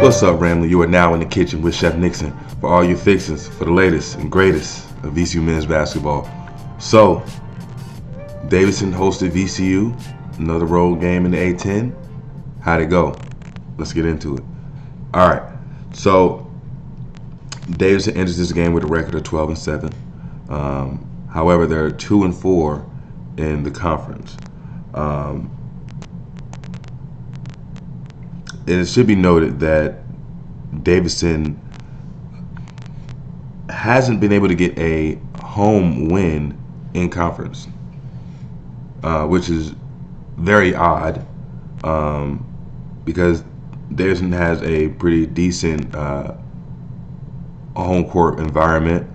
What's up, Ramley? You are now in the kitchen with Chef Nixon for all your fixings for the latest and greatest of VCU men's basketball. So, Davidson hosted VCU, another road game in the A10. How'd it go? Let's get into it. All right. So, Davidson enters this game with a record of 12-7. However, they're 2-4 in the conference. It should be noted that Davidson hasn't been able to get a home win in conference, which is very odd because Davidson has a pretty decent home court environment.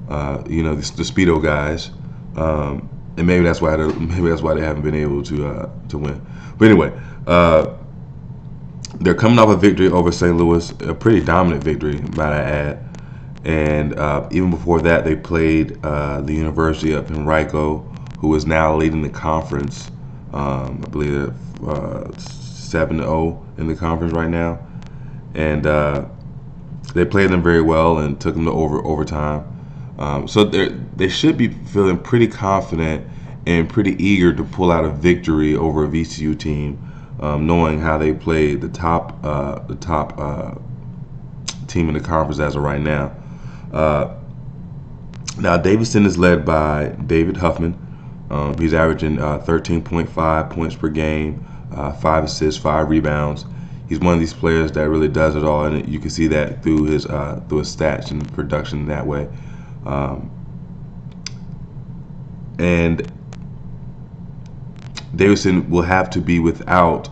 The Speedo guys, and maybe that's why they haven't been able to win. But anyway. They're coming off a victory over St. Louis, a pretty dominant victory, might I add. And even before that, they played the University up in Rico, who is now leading the conference. I believe 7-0 in the conference right now. And they played them very well and took them to overtime. So they should be feeling pretty confident and pretty eager to pull out a victory over a VCU team. Knowing how they played the top team in the conference as of right now. Now Davidson is led by David Huffman. He's averaging 13.5 points per game, 5 assists, 5 rebounds. He's one of these players that really does it all, and you can see that through his stats and production that way. And Davidson will have to be without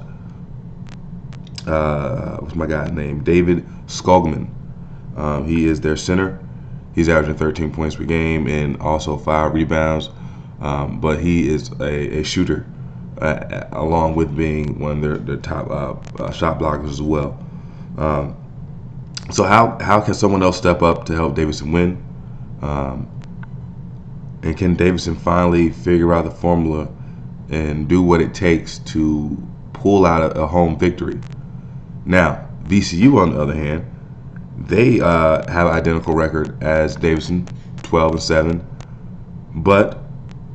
what's my guy's name? David Skogman. He is their center. He's averaging 13 points per game and also 5 rebounds. But he is a shooter, along with being one of their top shot blockers as well. So how can someone else step up to help Davidson win? And can Davidson finally figure out the formula and do what it takes to pull out a home victory? Now, VCU, on the other hand, they have an identical record as Davidson, 12-7, but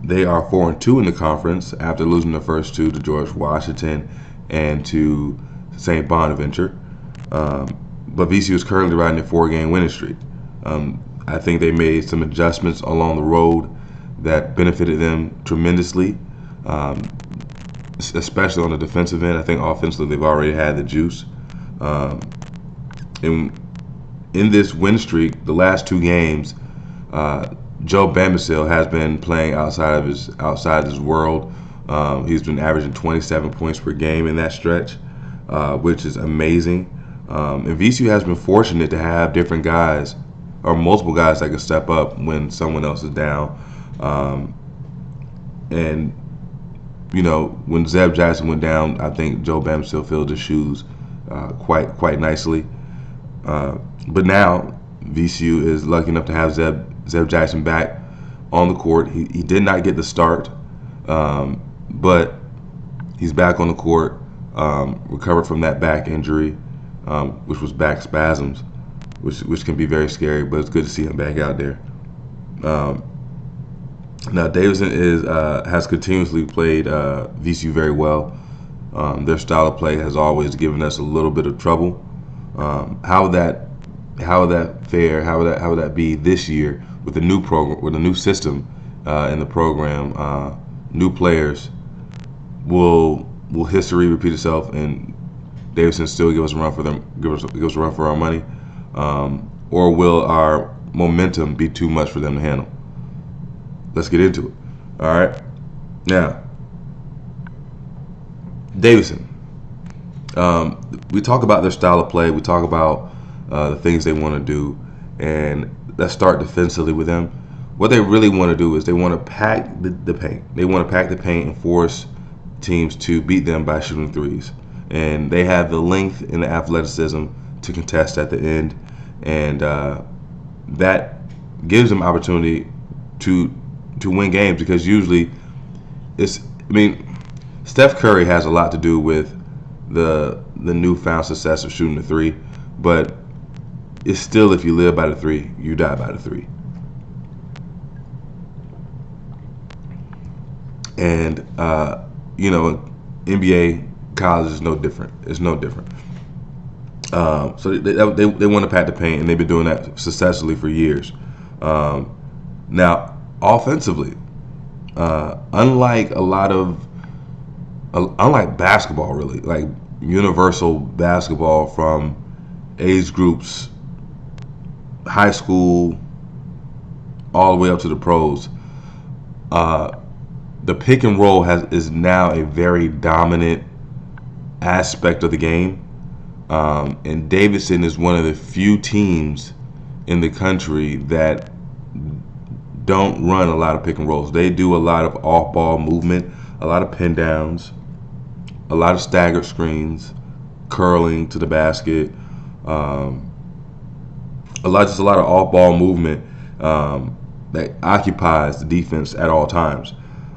they are 4-2 in the conference after losing the first two to George Washington and to St. Bonaventure. But VCU is currently riding a 4-game winning streak. I think they made some adjustments along the road that benefited them tremendously. Especially on the defensive end. I think offensively they've already had the juice. In this win streak, the last 2 games, Joe Bambisil has been playing outside his world. He's been averaging 27 points per game in that stretch, which is amazing. And VCU has been fortunate to have different guys or multiple guys that can step up when someone else is down. And when Zeb Jackson went down, I think Joe Bambisil filled his shoes quite nicely. But now VCU is lucky enough to have Zeb Jackson back on the court. He did not get the start, but he's back on the court, recovered from that back injury, which was back spasms, which can be very scary, but it's good to see him back out there. Now Davidson has continuously played VCU very well. Their style of play has always given us a little bit of trouble. How would that fare? How would that be this year with the new program, with the new system in the program? New players, will history repeat itself and Davidson still give us a run for them? Give us a run for our money, or will our momentum be too much for them to handle? Let's get into it. All right. Now, Davidson. We talk about their style of play. We talk about the things they want to do. And let's start defensively with them. What they really want to do is they want to pack the paint. They want to pack the paint and force teams to beat them by shooting threes. And they have the length and the athleticism to contest at the end. And that gives them opportunity to win games, because usually Steph Curry has a lot to do with the newfound success of shooting the three. but it's still, if you live by the three, you die by the three. And NBA, college is no different. It's no different. So they want to pack the paint, and they've been doing that successfully for years. Now, offensively, unlike basketball, really, like universal basketball from age groups, high school, all the way up to the pros, the pick and roll is now a very dominant aspect of the game. And Davidson is one of the few teams in the country that don't run a lot of pick and rolls. They do a lot of off-ball movement, a lot of pin downs, a lot of staggered screens, curling to the basket, a lot of off-ball movement that occupies the defense at all times.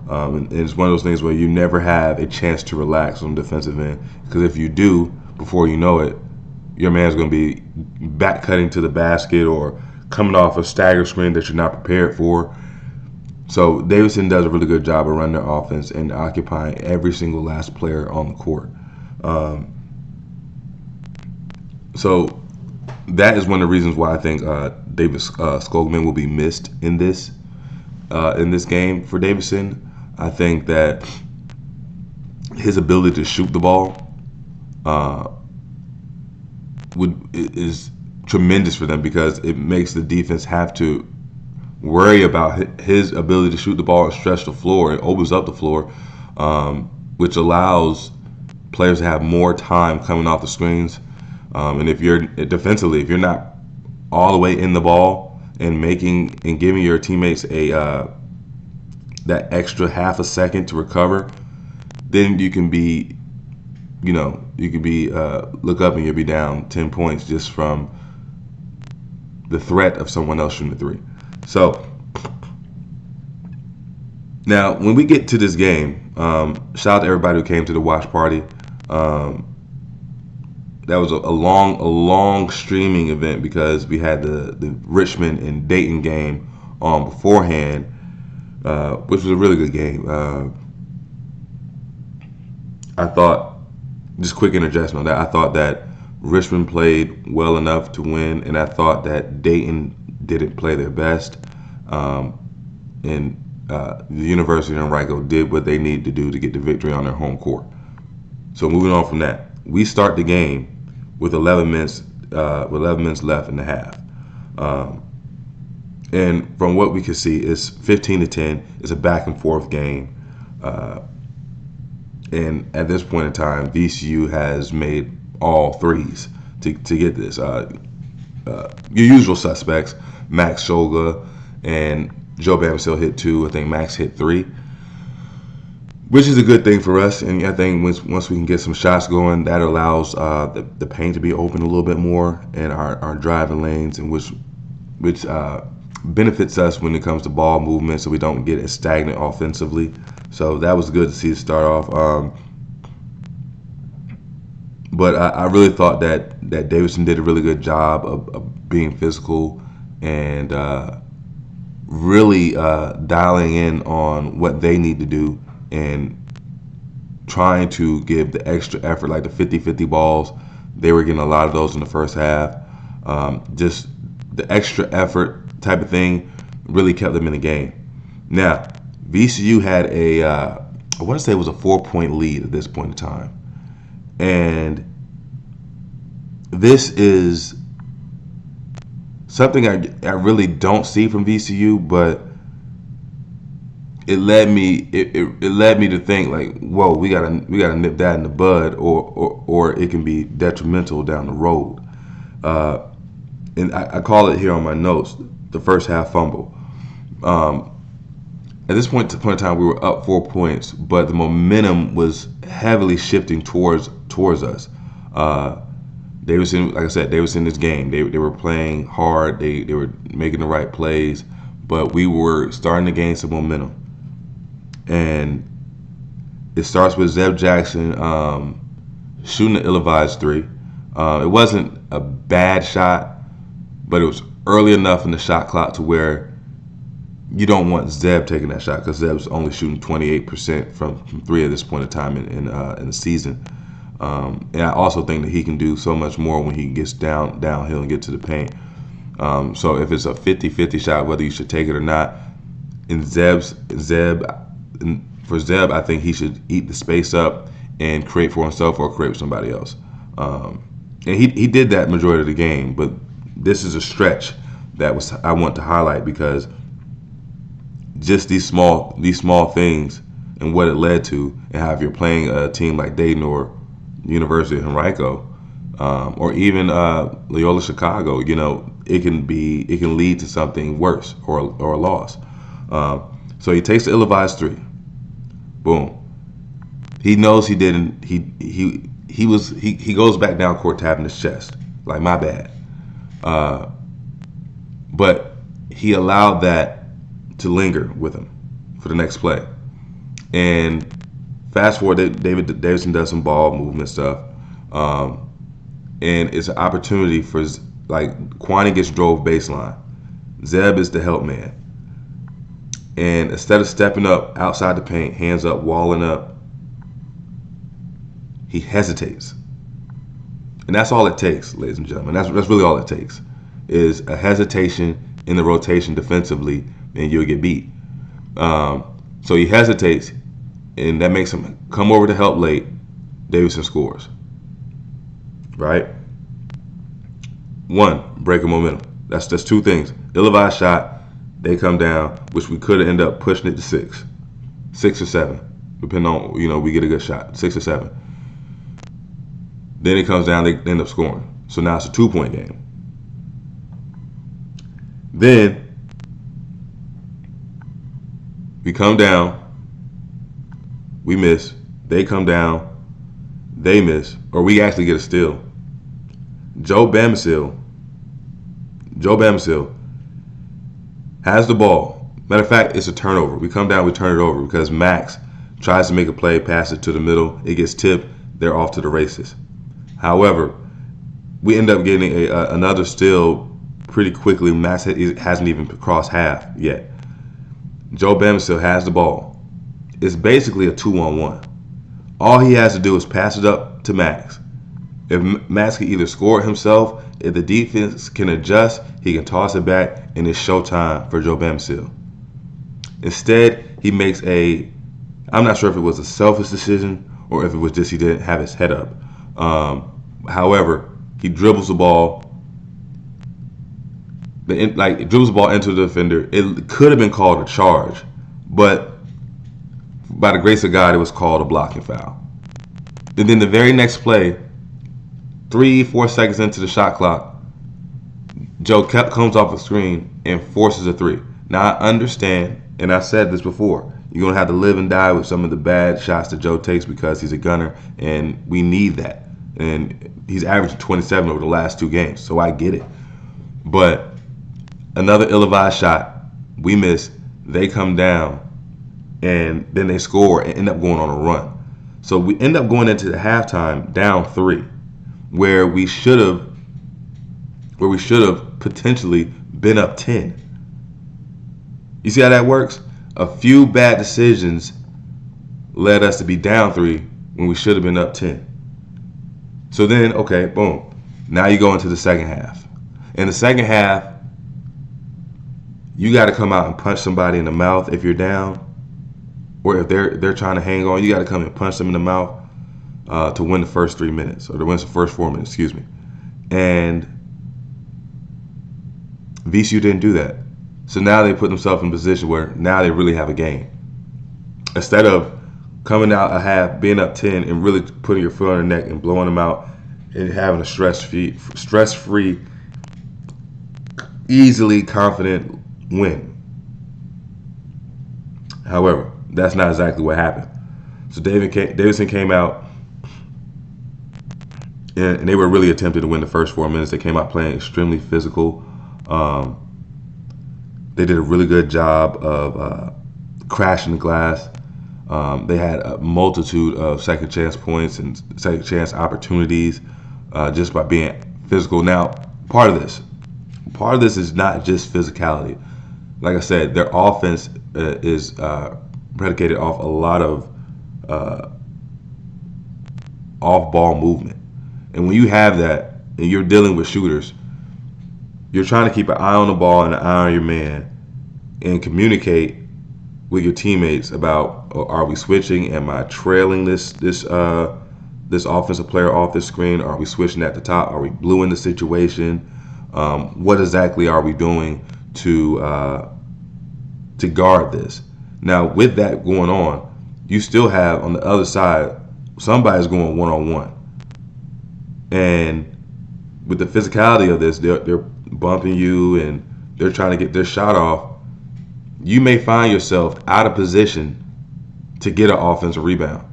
And it's one of those things where you never have a chance to relax on the defensive end, because if you do, before you know it, your man's going to be back cutting to the basket or coming off a stagger screen that you're not prepared for. So Davidson does a really good job of running their offense and occupying every single last player on the court. So that is one of the reasons why I think David Skogman will be missed in this game for Davidson. I think that his ability to shoot the ball is tremendous for them, because it makes the defense have to worry about his ability to shoot the ball and stretch the floor. It opens up the floor, which allows players to have more time coming off the screens. And if you're defensively, if you're not all the way in the ball and giving your teammates that extra half a second to recover, then you can be look up and you'll be down 10 points just from the threat of someone else shooting the three. So now when we get to this game, shout out to everybody who came to the watch party. That was a long streaming event, because we had the Richmond and Dayton game on beforehand, which was a really good game. I thought, just quick interjection on that, I thought that Richmond played well enough to win, and I thought that Dayton didn't play their best. And the University of Henrico did what they needed to do to get the victory on their home court. So moving on from that, we start the game with 11 minutes left in the half. And from what we can see, it's 15-10. It's a back and forth game. And at this point in time, VCU has made all threes to get this. Your usual suspects, Max Shoga and Joe Bamsil hit 2. I think Max hit 3, which is a good thing for us. And I think once we can get some shots going, that allows the paint to be open a little bit more in our driving lanes, and which benefits us when it comes to ball movement, so we don't get as stagnant offensively. So that was good to see it start off. But I really thought that Davidson did a really good job of being physical and really dialing in on what they need to do and trying to give the extra effort, like the 50-50 balls. They were getting a lot of those in the first half. Just the extra effort type of thing really kept them in the game. Now, VCU had I want to say it was a 4-point lead at this point in time. And this is something I really don't see from VCU, but it led me to think, like, whoa, we gotta nip that in the bud, or it can be detrimental down the road. And I call it here on my notes, the first half fumble. At this point in time, we were up 4 points, but the momentum was heavily shifting towards us. Davidson, like I said, Davidson in this game, they were playing hard, they were making the right plays, but we were starting to gain some momentum. And it starts with Zeb Jackson shooting an ill-advised 3. It wasn't a bad shot, but it was early enough in the shot clock to where you don't want Zeb taking that shot, because Zeb's only shooting 28% from three at this point in time in the season. And I also think that he can do so much more when he gets downhill and get to the paint. So if it's a 50-50 shot, whether you should take it or not, for Zeb, I think he should eat the space up and create for himself or create for somebody else. And he did that majority of the game, but this is a stretch that I want to highlight, because just these small things and what it led to, and how if you're playing a team like Dayton or University of Henrico, or even Loyola Chicago, it can lead to something worse or a loss. So he takes the ill-advised three. Boom. He knows he didn't. He goes back down court tapping his chest, like, my bad. But he allowed that to linger with him for the next play. And fast forward, Davidson does some ball movement stuff, and it's an opportunity for, like, Kwani gets drove baseline. Zeb is the help man, and instead of stepping up outside the paint, hands up, walling up, he hesitates. And that's all it takes, ladies and gentlemen. That's really all it takes, is a hesitation in the rotation defensively, and you'll get beat. So he hesitates, and that makes him come over to help late. Davidson scores. Right? One, break of momentum. That's two things. Ill-advised shot, they come down, which we could have ended up pushing it to 6 or 7, depending on, we get a good shot, 6 or 7. Then it comes down, they end up scoring. So now it's a 2-point game. Then we come down, we miss, they come down, they miss, or we actually get a steal. Joe Bamsil has the ball. Matter of fact, it's a turnover. We come down, we turn it over because Max tries to make a play, pass it to the middle. It gets tipped. They're off to the races. However, we end up getting another steal pretty quickly. Max hasn't even crossed half yet. Joe Bamsil has the ball. It's basically a 2-on-1. All he has to do is pass it up to Max. If Max can either score it himself, if the defense can adjust, he can toss it back, and it's showtime for Joe Bamsil. Instead, he makes I'm not sure if it was a selfish decision or if it was just he didn't have his head up. However, he dribbles the ball. It dribbles the ball into the defender. It could have been called a charge, but by the grace of God, it was called a blocking foul. And then the very next play, 3-4 seconds into the shot clock, Joe comes off the screen and forces a 3. Now, I understand, and I said this before, you're going to have to live and die with some of the bad shots that Joe takes because he's a gunner, and we need that. And he's averaged 27 over the last 2 games, so I get it. But another ill-advised shot, we miss, they come down, and then they score and end up going on a run. So we end up going into the halftime down 3, where we should have potentially been up 10. You see how that works? A few bad decisions led us to be down 3 when we should have been up 10. So then, okay, boom. Now you go into the second half. In the second half, you got to come out and punch somebody in the mouth if you're down, or if they're trying to hang on, you got to come and punch them in the mouth to win the first 3 minutes, or to win the first 4 minutes, excuse me. And VCU didn't do that. So now they put themselves in a position where now they really have a game. Instead of coming out a half, being up 10, and really putting your foot on their neck and blowing them out and having a stress-free, easily confident win. However, that's not exactly what happened. So Davidson came out, and they were really attempting to win the first 4 minutes. They came out playing extremely physical. They did a really good job of crashing the glass. They had a multitude of second chance points and second chance opportunities just by being physical. Now, part of this is not just physicality. Like I said, their offense is predicated off a lot of off-ball movement. And when you have that and you're dealing with shooters, you're trying to keep an eye on the ball and an eye on your man and communicate with your teammates about, are we switching? Am I trailing this offensive player off the screen? Are we switching at the top? Are we bluing the situation? What exactly are we doing to guard this? Now, with that going on, you still have on the other side somebody's going one-on-one, and with the physicality of this, they're bumping you and they're trying to get their shot off. You may find yourself out of position to get an offensive rebound.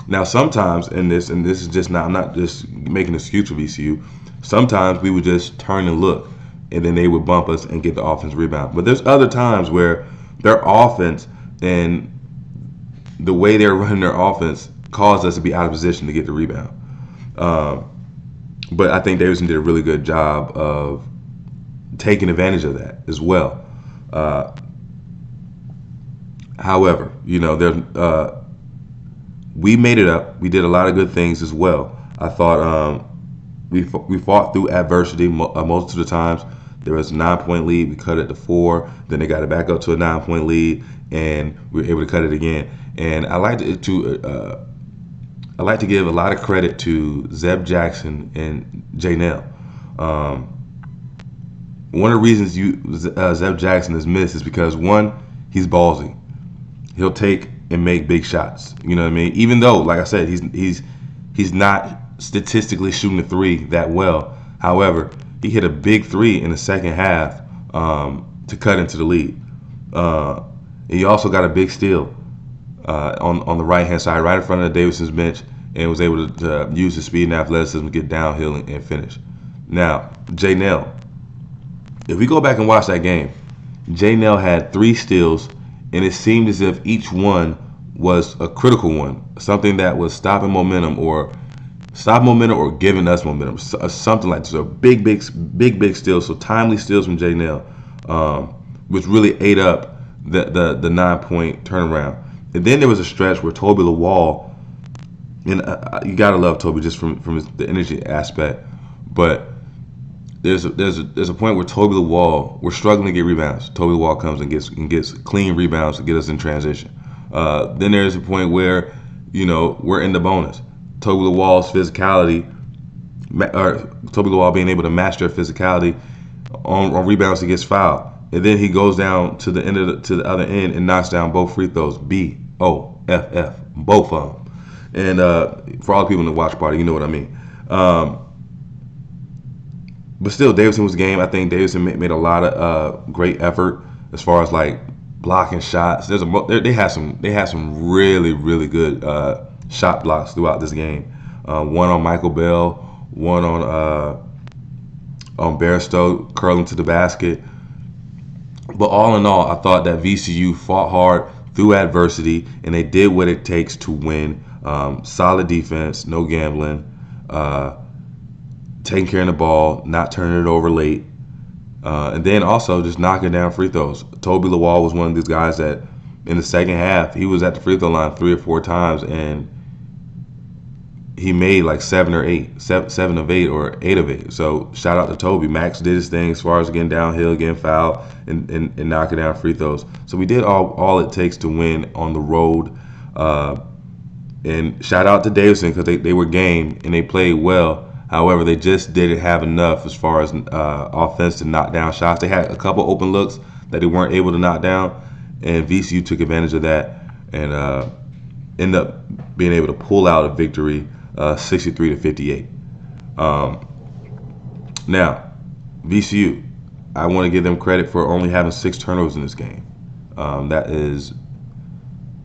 Now, sometimes in this, and this is just not, I'm not just making an excuse for VCU. Sometimes we would just turn and look, and then they would bump us and get the offensive rebound. But there's other times where their offense and the way they're running their offense caused us to be out of position to get the rebound. But I think Davidson did a really good job of taking advantage of that as well. However, we made it up. We did a lot of good things as well. I thought we fought through adversity most of the times. There was a 9-point lead. We cut it to 4. Then they got it back up to a 9-point lead, and we were able to cut it again. And I like to give a lot of credit to Zeb Jackson and Janelle. One of the reasons Zeb Jackson is missed is because, one, he's ballsy. He'll take and make big shots. You know what I mean? Even though, like I said, he's not statistically shooting the three that well. However, he hit a big three in the second half to cut into the lead. And he also got a big steal on the right hand side, right in front of the Davidson's bench, and was able to use his speed and athleticism to get downhill and finish. Now, Janelle, if we go back and watch that game, Janelle had 3 steals, and it seemed as if each one was a critical one, something that was stopping momentum or giving us momentum, something like this. A big steals, so timely steals from Janelle, which really ate up the 9-point turnaround. And then there was a stretch where Toby Lawal, and you gotta love Toby just from the energy aspect, but there's a point where Toby Lawal, we're struggling to get rebounds. Toby Lawal comes and gets clean rebounds to get us in transition. Then there's a point where we're in the bonus. Toby Lawal's physicality, or Toby Lawal being able to master physicality on rebounds, he gets fouled, and then he goes down to the other end and knocks down both free throws. BOFF, both of them. And for all the people in the watch party, you know what I mean. But still, Davidson was game. I think Davidson made a lot of great effort as far as like blocking shots. They had some really good shot blocks throughout this game. One on Michael Bell, one on Bairstow curling to the basket. But all in all, I thought that VCU fought hard through adversity, and they did what it takes to win. Solid defense, no gambling, taking care of the ball, not turning it over late, and then also just knocking down free throws. Toby Lawal was one of these guys that in the second half, he was at the free throw line 3 or 4 times, and he made like 7 of 8 or 8 of 8. So shout out to Toby. Max did his thing as far as getting downhill, getting fouled, and knocking down free throws. So we did all it takes to win on the road. And shout out to Davidson because they were game and they played well. However, they just didn't have enough as far as offense to knock down shots. They had a couple open looks that they weren't able to knock down, and VCU took advantage of that and ended up being able to pull out a victory, 63-58. Now, VCU, I want to give them credit for only having 6 turnovers in this game.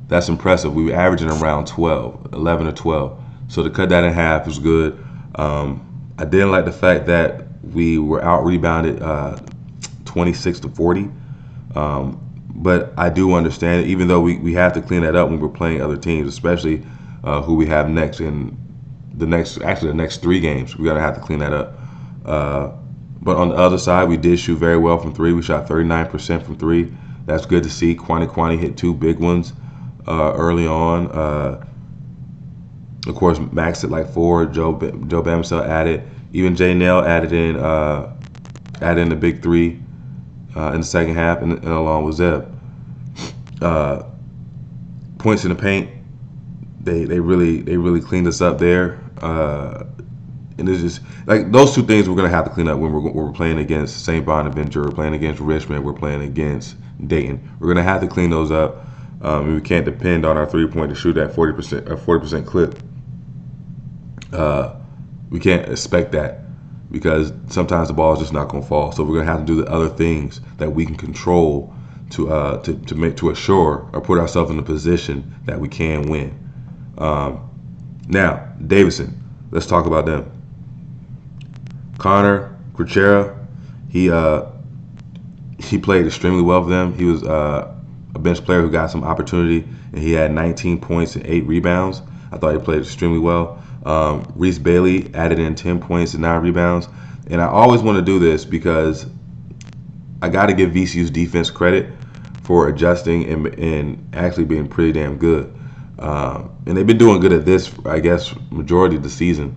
That's impressive. We were averaging around 11 or 12. So to cut that in half was good. I didn't like the fact that we were out rebounded 26-40. But I do understand it, even though we have to clean that up when we're playing other teams, especially who we have next in the next 3 games. We're going to have to clean that up. But on the other side, we did shoot very well from three. We shot 39% from three. That's good to see. Kwani hit two big ones early on. Of course, Max hit like four. Joe Bamsell added. Even Jay Nell added in the big three in the second half, and along with Zeb. Points in the paint. They really cleaned us up there. And it's just like those two things we're gonna have to clean up when we're playing against St. Bonaventure, we're playing against Richmond, we're playing against Dayton. We're gonna have to clean those up. We can't depend on our 3-point to shoot at 40% clip. We can't expect that because sometimes the ball is just not gonna fall. So we're gonna have to do the other things that we can control to assure or put ourselves in a position that we can win. Now Davidson, let's talk about them. Connor Kuchera, he played extremely well for them. He was a bench player who got some opportunity, and he had 19 points and 8 rebounds. I thought he played extremely well. Reese Bailey added in 10 points and 9 rebounds. And I always want to do this because I got to give VCU's defense credit for adjusting and actually being pretty damn good. And they've been doing good at this, I guess, majority of the season.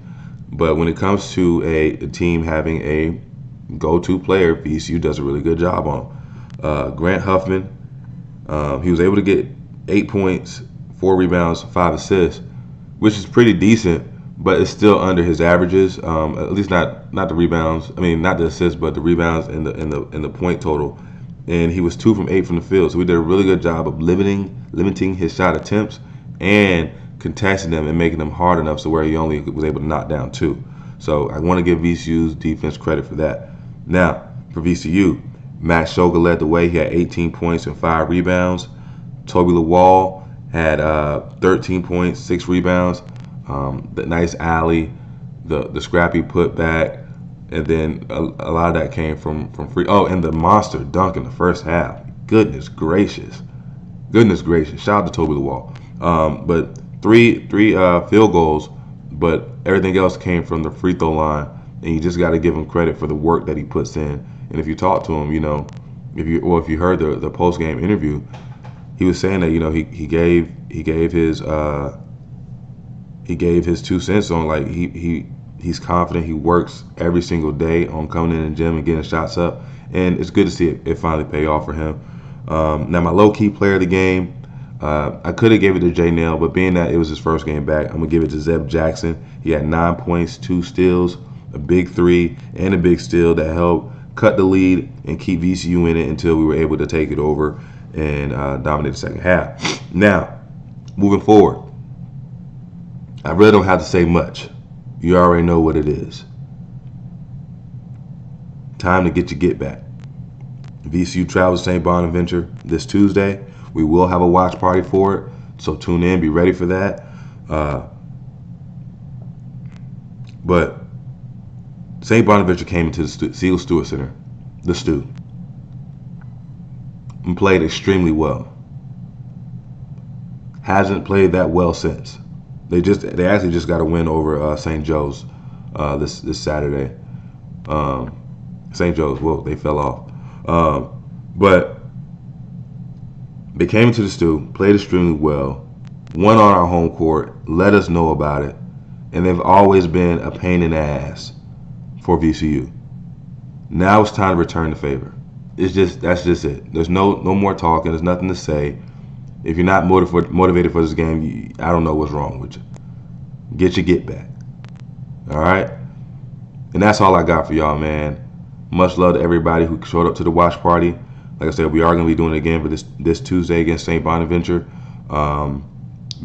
But when it comes to a team having a go-to player, VCU does a really good job on. Grant Huffman, he was able to get 8 points, 4 rebounds, 5 assists, which is pretty decent, but it's still under his averages. At least not the rebounds. I mean, not the assists, but the rebounds and the point total. And he was 2 from 8 from the field, so we did a really good job of limiting his shot attempts and contesting them and making them hard enough so where he only was able to knock down 2. So I want to give VCU's defense credit for that. Now, for VCU, Max Shoga led the way. He had 18 points and 5 rebounds. Toby Lawal had 13 points, 6 rebounds. The nice alley, the scrappy putback, and then a lot of that came from free. Oh, and the monster dunk in the first half. Goodness gracious. Shout out to Toby Lawal. But three field goals, but everything else came from the free throw line, and you just got to give him credit for the work that he puts in. And if you talk to him, if you heard the post game interview, he was saying that he gave his 2 cents on like he's confident. He works every single day on coming in the gym and getting shots up, and it's good to see it finally pay off for him. Now my low key player of the game. I could have gave it to Jay Nell, but being that it was his first game back, I'm going to give it to Zeb Jackson. He had 9 points, 2 steals, a big 3, and a big steal that helped cut the lead and keep VCU in it until we were able to take it over and dominate the second half. Now, moving forward, I really don't have to say much. You already know what it is. Time to get your get back. VCU travels to St. Bonaventure this Tuesday. We will have a watch party for it, so tune in, be ready for that. But St. Bonaventure came into the Seal Stewart Center, the Stew, and played extremely well. Hasn't played that well since. They actually just got a win over St. Joe's this Saturday. St. Joe's, well, they fell off, but. They came into the Stew, played extremely well, won on our home court, let us know about it, and they've always been a pain in the ass for VCU. Now it's time to return the favor. That's just it. There's no more talking. There's nothing to say. If you're not motivated for this game, I don't know what's wrong with you. Get your get back. All right? And that's all I got for y'all, man. Much love to everybody who showed up to the watch party. Like I said, we are going to be doing it again for this Tuesday against St. Bonaventure.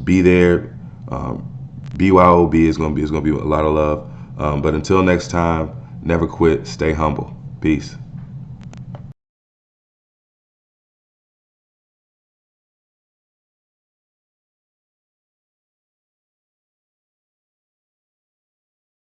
Be there. BYOB is going to be a lot of love. But until next time, never quit. Stay humble. Peace.